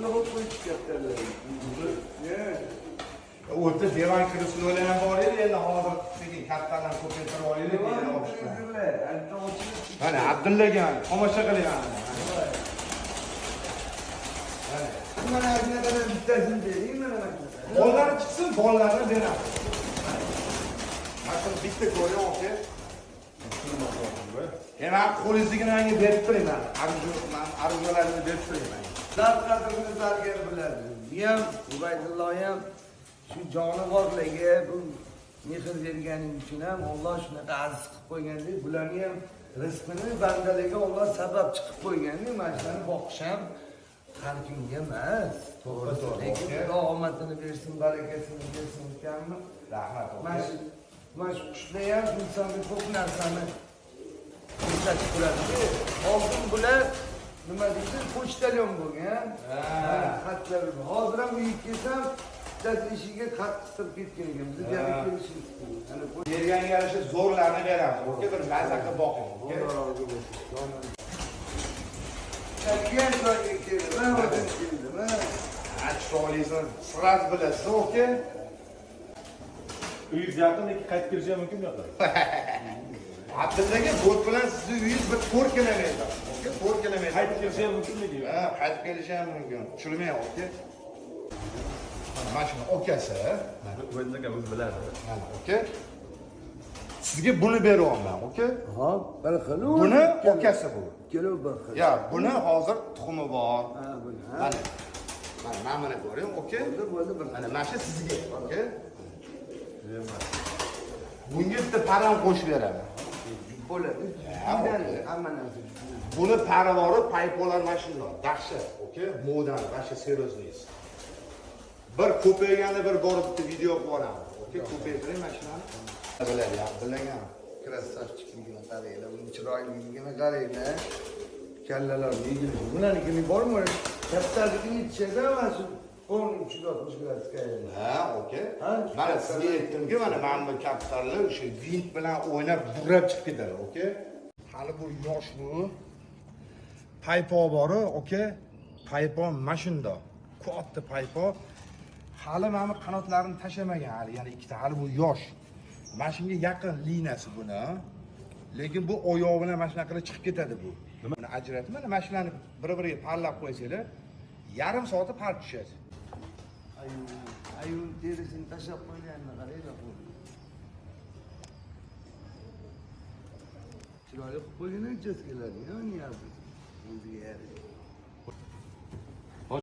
Şunu koyup çıkartırlar. O'rta divan kreslolar ham bor edi, endi hozir sekin kattalarni ko'paytirib olaylik degan olishgan. Mana Abdullaga tomosha qilyapman. Mana shuna qadar bittasini bering, mana mana. Bolalar chiqsin, bolalarni beramiz. Mana bitta ko'ring, aka. Men qo'lingizga menga berib turing, mana arzularimni berib turing mana. Zar qadrini zargar biladi. Bu ham Ubaydulloh ham shu jonivorlarga bu mehr berganing uchun ham Alloh shunaqa aziz qilib qo'ygandek, bularni ham rizqini bandalarga Alloh sabab chiqib qo'ygandek, mana shularni boqish ham har kimga emas. To'g'ri. Lekin Xudo omadini bersin, barakasini bersin ekanmi? Rahmat. Mana shu qushlar ham insonga ko'p narsani ko'rsatib turadi. Oldin bular nima deydi? Pochtalyon bo'lgan. Xatlar. Hozir ham uyga kelsam, bittasi ishiga xat qistirib ketgan ekan. Biz yana kelishimiz kerak. Berganga yarasha zo'rlarni beramiz. O'ka bir mazza qilib boqing. Kelgan joyga keldi. Mana o'zim keldim. Chiroylisan, sraz bilasiz, o'ka. Uyingiz yaqin, lekin qaytib kelishi ham mumkinmi yo'qmi? Abdullaga bot bilan sizni uyingiz bir 4 kilometr. O'ka, 4 kilometr. Qaytib kelishi ham mumkinmi? Ha, qaytib kelishi ham mumkin. Tushirmay, o'ka. Mana shuni okasi. Ubaydullaga o'zi biladi. Mana, o'ka. Sizga buni beryapman, o'ka. Ha, bir xil. Buni okasi bu. Kelib bir xil. Ya, buni hozir tuxumi bor. Ha, buni. Mana buni ko'ring, o'ka. Bo'ldi bir. Mana mana shu sizga, o'ka. Bunga bitta param qo'shib beraman. Bo'ladi. Hamma narsa. Buni paravori paypolar mashinalar, dahshat, o'ka, modan, vasha serozliyiz. Bir ko'payganda bir borib bitta video qilib olamiz, o'ka, ko'paytiring mashinani. Biladi, bilagan. Krasavchikligini qaranglar, uning chiroyliligini qaranglar. Kallalar yegilishi. Bularnikini bormi? Kattaligini ichida mana shu 1360 gradusga. Ha, o'ka. Mana sizga aytdimki, mana bu kaptarlar o'sha vint bilan o'ynab burab chiqib ketadi, o'ka. Hali bu yosh bu. Paypo bor, o'ka. Paypo mashinda. Katta paypo. Hali mana qanotlarini tashamagan hali, ya'ni ikkita hali bu yosh. Mashinga yaqin liniyasi buni. Lekin bu oyoq bilan mashina qilib chiqib ketadi bu. Buni ajratib, mana mashinani bir-biriga parlab qo'ysanglar, yarim soatda park tushadi. Ayol derisini tashlab qo'yganini qaranglar. Chiroyli qilib qo'ygan uchastkalarni, ya'ni o'ziga yarashadi.